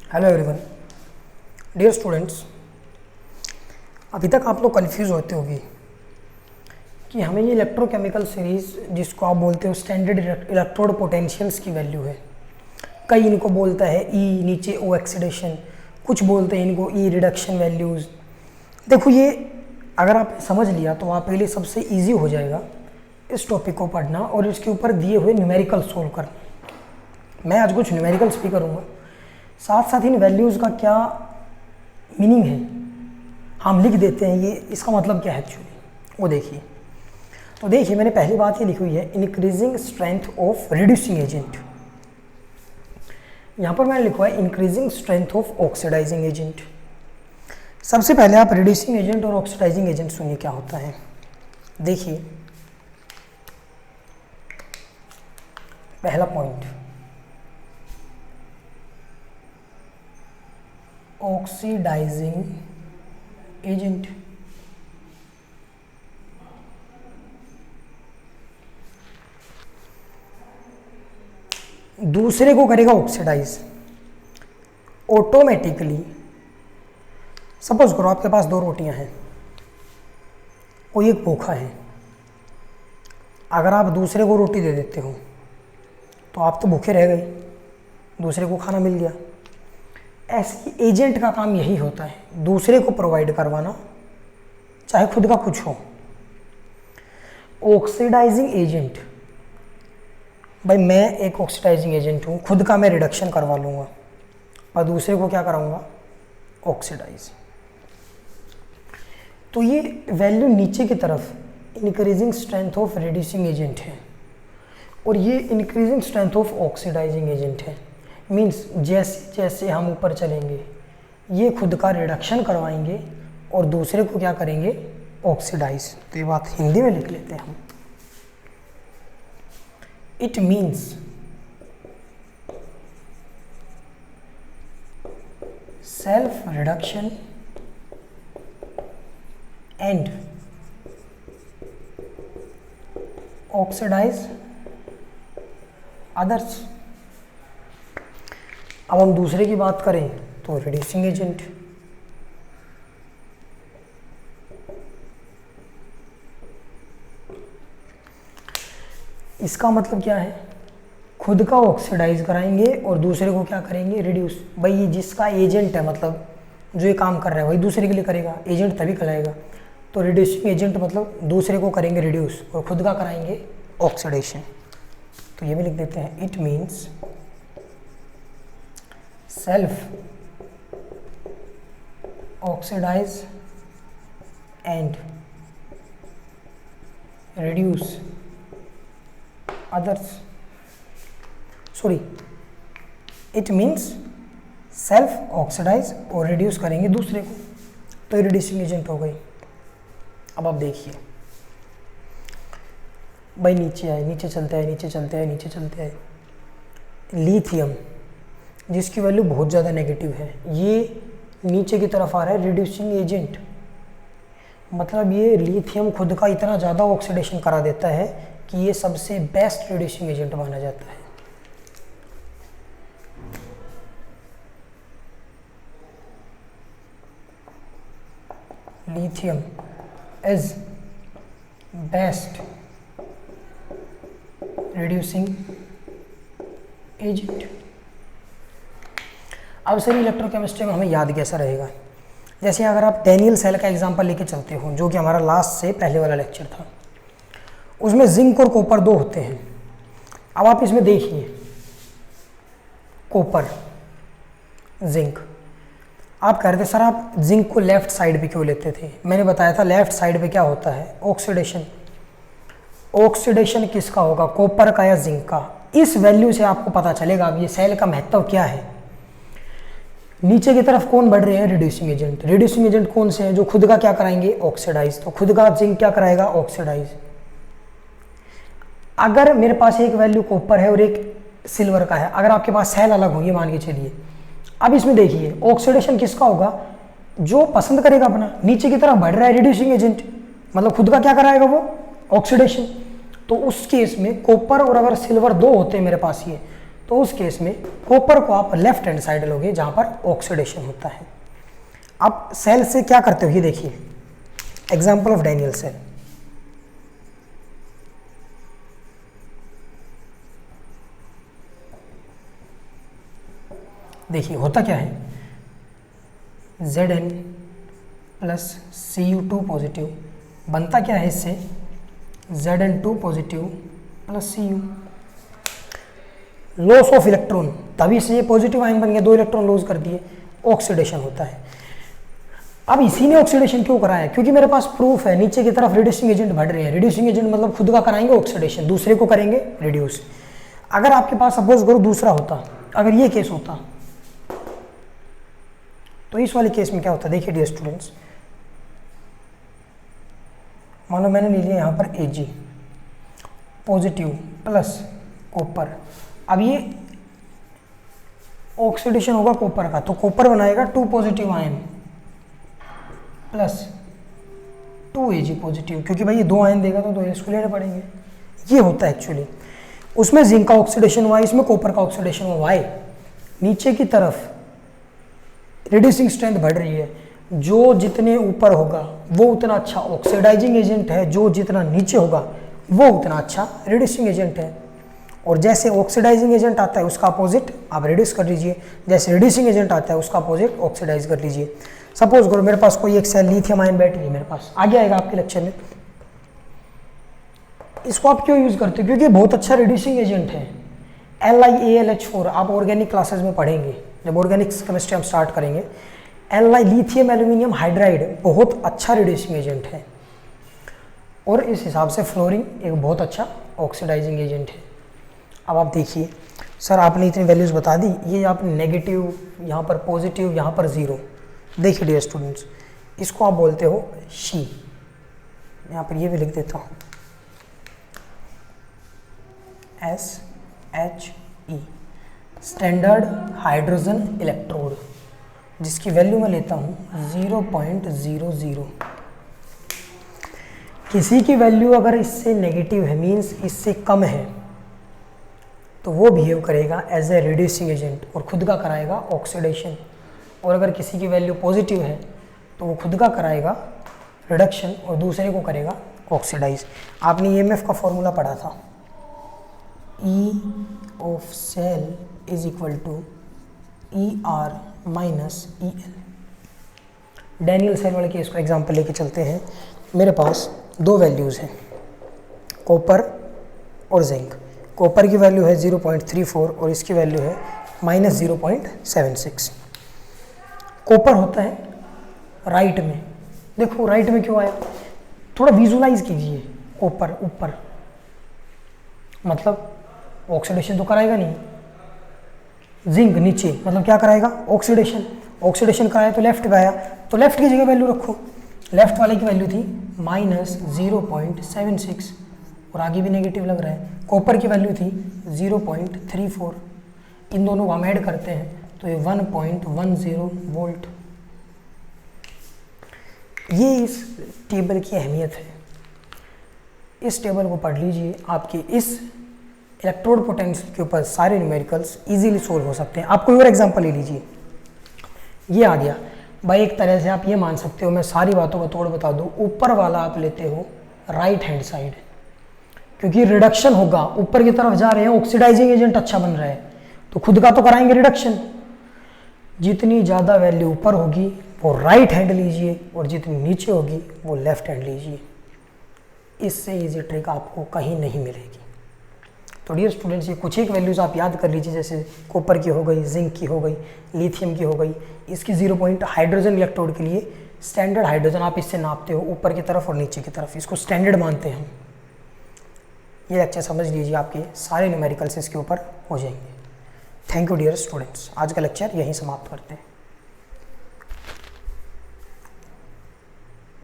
Hello everyone, dear students. अभी तक आप लोग कंफ्यूज होते होंगे कि हमें ये इलेक्ट्रोकेमिकल सीरीज़ जिसको आप बोलते हो स्टैंडर्ड इलेक्ट्रोड पोटेंशियल्स की वैल्यू है। कई इनको बोलता है ई, नीचे ओ ऑक्सीडेशन, कुछ बोलते हैं इनको ई रिडक्शन वैल्यूज़। देखो, ये अगर आप समझ लिया तो आपके लिए सबसे ईजी हो जाएगा इस टॉपिक को पढ़ना और इसके ऊपर दिए हुए न्यूमेरिकल सोल्व करना। मैं आज कुछ न्यूमेरिकल्स भी करूँगा, साथ साथ इन वैल्यूज़ का क्या मीनिंग है हम लिख देते हैं, ये इसका मतलब क्या है एक्चुअली वो देखिए। तो देखिए, मैंने पहली बात ये लिखी हुई है increasing strength of reducing agent. यहाँ पर मैंने लिखा है increasing strength of oxidising agent. सबसे पहले आप रिड्यूसिंग एजेंट और ऑक्सीडाइजिंग एजेंट सुनिए क्या होता है। देखिए, पहला पॉइंट, ऑक्सीडाइजिंग एजेंट। दूसरे को करेगा ऑक्सीडाइज ऑटोमेटिकली। सपोज करो आपके पास दो रोटियां हैं, कोई एक भूखा है। अगर आप दूसरे को रोटी दे देते हो तो आप तो भूखे रह गए, दूसरे को खाना मिल गया। ऐसे एजेंट का काम यही होता है, दूसरे को प्रोवाइड करवाना, चाहे खुद का कुछ हो। ऑक्सीडाइजिंग एजेंट, भाई मैं एक ऑक्सीडाइजिंग एजेंट हूँ, खुद का मैं रिडक्शन करवा लूँगा और दूसरे को क्या कराऊँगा, ऑक्सीडाइज। तो ये वैल्यू नीचे की तरफ increasing strength of reducing agent है और ये increasing strength of oxidising agent है। मीन्स जैसे जैसे हम ऊपर चलेंगे ये खुद का रिडक्शन करवाएंगे और दूसरे को क्या करेंगे, ऑक्सीडाइज। तो ये बात हिंदी में लिख लेते हैं हम। It means self reduction and oxidise others. अब हम दूसरे की बात करें तो रिड्यूसिंग एजेंट। इसका मतलब क्या है, खुद का ऑक्सीडाइज कराएंगे और दूसरे को क्या करेंगे, रिड्यूस। भाई ये जिसका एजेंट है, मतलब जो ये काम कर रहा है वही दूसरे के लिए करेगा, एजेंट तभी कराएगा। तो रिड्यूसिंग एजेंट मतलब दूसरे को करेंगे रिड्यूस और खुद का कराएंगे ऑक्सीडेशन। तो ये भी लिख देते हैं, it means self oxidise and reduce others. Sorry, it means self oxidise और रिड्यूस करेंगे दूसरे को, तो रिड्यूसिंग एजेंट हो गई। अब आप देखिए, भाई नीचे आए, नीचे चलते आए, नीचे चलते आए, नीचे चलते आए। लिथियम जिसकी वैल्यू बहुत ज़्यादा नेगेटिव है, ये नीचे की तरफ आ रहा है रिड्यूसिंग एजेंट। मतलब ये लिथियम खुद का इतना ज़्यादा ऑक्सीडेशन करा देता है कि ये सबसे बेस्ट रिड्यूसिंग एजेंट माना जाता है। Lithium is best reducing agent. अब सर इलेक्ट्रोकेमिस्ट्री में हमें याद कैसा रहेगा, जैसे अगर आप डैनियल सेल का एग्जांपल लेके चलते हो, जो कि हमारा लास्ट से पहले वाला लेक्चर था, उसमें जिंक और कॉपर दो होते हैं। अब आप इसमें देखिए, कॉपर जिंक, आप कह रहे थे सर आप जिंक को लेफ्ट साइड पे क्यों लेते थे। मैंने बताया था लेफ्ट साइड पे क्या होता है, ऑक्सीडेशन। ऑक्सीडेशन किसका होगा, कॉपर का या जिंक का। इस वैल्यू से आपको पता चलेगा अब ये सेल का महत्व क्या है। नीचे की तरफ कौन बढ़ रहे हैं, रिड्यूसिंग एजेंट। रिड्यूसिंग एजेंट कौन से हैं, जो खुद का क्या कराएंगे, ऑक्सीडाइज। तो खुद का जिंक क्या कराएगा, ऑक्सीडाइज। अगर मेरे पास एक वैल्यू कॉपर है और एक सिल्वर का है, अगर आपके पास सेल अलग होंगे मान के चलिए, अब इसमें देखिए ऑक्सीडेशन किसका होगा, जो पसंद करेगा अपना, नीचे की तरफ बढ़ रहा है रिड्यूसिंग एजेंट, मतलब खुद का क्या कराएगा वो, ऑक्सीडेशन। तो उस केस में कॉपर और अगर सिल्वर दो होते हैं मेरे पास ये, तो उस केस में कॉपर को आप लेफ्ट हैंड साइड लोगे जहाँ पर ऑक्सीडेशन होता है। अब सेल से क्या करते हो ये देखिए, एग्जाम्पल ऑफ डैनियल सेल। देखिए होता क्या है, Zn प्लस Cu2 पॉजिटिव बनता क्या है इससे, Zn2 positive plus Cu। Loss of electron, तभी से ये पॉजिटिव आयन बन गया, 2 इलेक्ट्रॉन लॉस कर दिए, ऑक्सीडेशन होता है। अब इसी ने ऑक्सीडेशन क्यों कराया, क्योंकि मेरे पास प्रूफ है नीचे की तरफ रिड्यूसिंग एजेंट बढ़ रहे हैं। रिड्यूसिंग एजेंट मतलब खुद का कराएंगे ऑक्सीडेशन, दूसरे को करेंगे रिड्यूस। अगर आपके पास सपोज करो दूसरा होता, अगर ये केस होता, तो इस वाले केस में क्या होता, देखिए डियर स्टूडेंट्स, मान लो मैंने ले लिया यहाँ पर Ag पॉजिटिव प्लस कॉपर। अब ये ऑक्सीडेशन होगा कॉपर का, तो कॉपर बनाएगा 2 positive ion plus 2 Ag positive, क्योंकि भाई ये 2 आयन देगा तो 2 इसको लेने पड़ेंगे। ये होता है एक्चुअली, उसमें जिंक का ऑक्सीडेशन हुआ, इसमें कॉपर का ऑक्सीडेशन हुआ। वाई नीचे की तरफ रिड्यूसिंग स्ट्रेंथ बढ़ रही है, जो जितने ऊपर होगा वो उतना अच्छा ऑक्सीडाइजिंग एजेंट है, जो जितना नीचे होगा वो उतना अच्छा रिड्यूसिंग एजेंट है। और जैसे ऑक्सीडाइजिंग एजेंट आता है उसका अपोजिट आप रिड्यूस कर लीजिए, जैसे रिड्यूसिंग एजेंट आता है उसका अपोजिट ऑक्सीडाइज कर लीजिए। सपोज करो मेरे पास कोई एक सेल लिथियम आयन बैटरी है, मेरे पास आगे आएगा आपके लेक्चर में। इसको आप क्यों यूज़ करते हो, क्योंकि बहुत अच्छा रिड्यूसिंग एजेंट है। LiAlH4 आप ऑर्गेनिक क्लासेस में पढ़ेंगे, जब ऑर्गेनिक केमिस्ट्री हम स्टार्ट करेंगे। Li लिथियम एल्यूमिनियम हाइड्राइड बहुत अच्छा रिड्यूसिंग एजेंट है, और इस हिसाब से फ्लोरीन एक बहुत अच्छा ऑक्सीडाइजिंग एजेंट है। अब आप देखिए सर आपने इतनी वैल्यूज़ बता दी, ये आपने नेगेटिव, यहाँ पर पॉजिटिव, यहाँ पर 0। देखिए डियर स्टूडेंट्स, इसको आप बोलते हो शी, यहाँ पर ये भी लिख देता हूँ SHE, स्टैंडर्ड हाइड्रोजन इलेक्ट्रोड, जिसकी वैल्यू मैं लेता हूँ 0.00। किसी की वैल्यू अगर इससे नेगेटिव है, मीन्स इससे कम है, तो वो बिहेव करेगा एज ए रिड्यूसिंग एजेंट और खुद का कराएगा ऑक्सीडेशन। और अगर किसी की वैल्यू पॉजिटिव है तो वो खुद का कराएगा रिडक्शन और दूसरे को करेगा ऑक्सीडाइज। आपने EMF का फॉर्मूला पढ़ा था, E of cell is equal to ER minus EL। Daniel cell वाले केस को एग्जांपल लेके चलते हैं। मेरे पास 2 वैल्यूज़ हैं, कॉपर और जिंक। कॉपर की वैल्यू है 0.34 और इसकी वैल्यू है -0.76। कॉपर होता है राइट में, देखो राइट में क्यों आया, थोड़ा विजुलाइज कीजिए। कॉपर ऊपर, मतलब ऑक्सीडेशन तो कराएगा नहीं। जिंक नीचे, मतलब क्या कराएगा, ऑक्सीडेशन। ऑक्सीडेशन कराया तो लेफ्ट पे आया, तो लेफ्ट की जगह वैल्यू रखो। लेफ्ट वाले की वैल्यू थी -0.76 और आगे भी नेगेटिव लग रहा है। कॉपर की वैल्यू थी 0.34, इन दोनों को हम ऐड करते हैं तो ये 1.10 वोल्ट। ये इस टेबल की अहमियत है, इस टेबल को पढ़ लीजिए। आपके इस इलेक्ट्रोड पोटेंशियल के ऊपर सारे न्यूमेरिकल्स इजीली सोल्व हो सकते हैं। आप कोई और एग्जांपल ले लीजिए, ये आ गया भाई। एक तरह से आप ये मान सकते हो, मैं सारी बातों का तोड़ बता दूं, ऊपर वाला आप लेते हो राइट हैंड साइड, क्योंकि रिडक्शन होगा, ऊपर की तरफ जा रहे हैं, ऑक्सीडाइजिंग एजेंट अच्छा बन रहा है तो खुद का तो कराएंगे रिडक्शन। जितनी ज़्यादा वैल्यू ऊपर होगी वो राइट हैंड लीजिए और जितनी नीचे होगी वो लेफ्ट हैंड लीजिए। इससे इजी ट्रिक आपको कहीं नहीं मिलेगी। तो डियर स्टूडेंट्स, ये कुछ एक वैल्यूज़ आप याद कर लीजिए, जैसे कॉपर की हो गई, जिंक की हो गई, लिथियम की हो गई। इसकी 0 पॉइंट हाइड्रोजन इलेक्ट्रोड के लिए स्टैंडर्ड हाइड्रोजन आप इससे नापते हो ऊपर की तरफ और नीचे की तरफ, इसको स्टैंडर्ड मानते हैं हम। ये लेक्चर समझ लीजिए, आपके सारे न्यूमेरिकल्स इसके ऊपर हो जाएंगे। थैंक यू डियर स्टूडेंट्स, आज का लेक्चर यहीं समाप्त करते हैं।